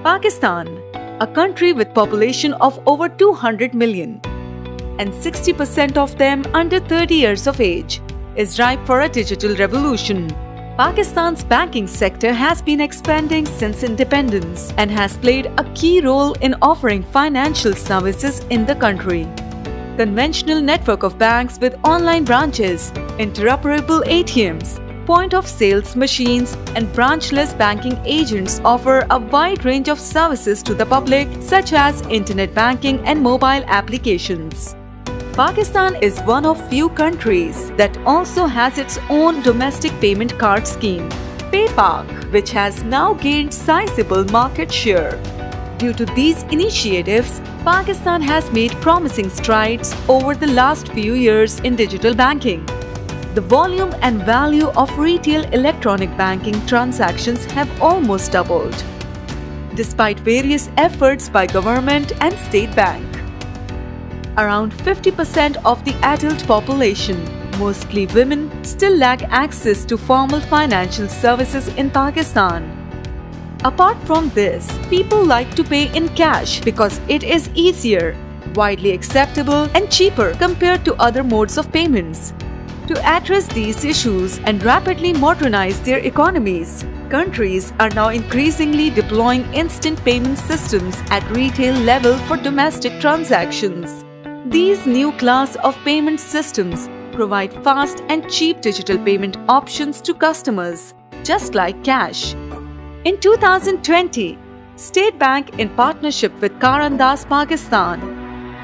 Pakistan, a country with population of over 200 million, and 60% of them under 30 years of age, is ripe for a digital revolution. Pakistan's banking sector has been expanding since independence and has played a key role in offering financial services in the country. Conventional network of banks with online branches, interoperable ATMs, point-of-sales machines and branchless banking agents offer a wide range of services to the public such as internet banking and mobile applications. Pakistan is one of few countries that also has its own domestic payment card scheme, PayPak, which has now gained sizable market share. Due to these initiatives, Pakistan has made promising strides over the last few years in digital banking. The volume and value of retail electronic banking transactions have almost doubled, despite various efforts by government and state bank. Around 50% of the adult population, mostly women, still lack access to formal financial services in Pakistan. Apart from this, people like to pay in cash because it is easier, widely acceptable and cheaper compared to other modes of payments. To address these issues and rapidly modernize their economies, countries are now increasingly deploying instant payment systems at retail level for domestic transactions. These new class of payment systems provide fast and cheap digital payment options to customers, just like cash. In 2020, State Bank, in partnership with Carandas Pakistan,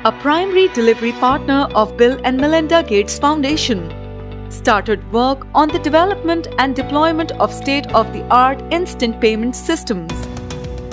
a primary delivery partner of Bill and Melinda Gates Foundation, started work on the development and deployment of state-of-the-art instant payment systems.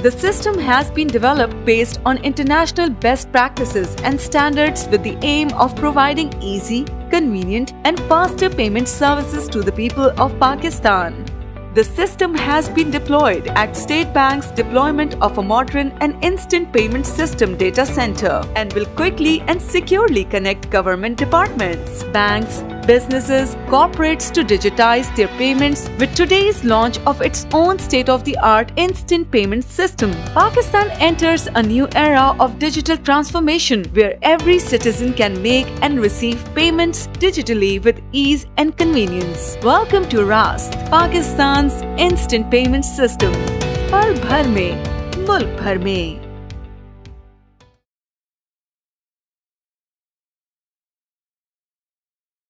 The system has been developed based on international best practices and standards with the aim of providing easy, convenient and faster payment services to the people of Pakistan. The system has been deployed at State Bank's deployment of a modern and instant payment system data center and will quickly and securely connect government departments, banks, businesses, corporates to digitize their payments with today's launch of its own state-of-the-art instant payment system. Pakistan enters a new era of digital transformation where every citizen can make and receive payments digitally with ease and convenience. Welcome to Rast, Pakistan's instant payment system. पल भर में, मुल्क भर में।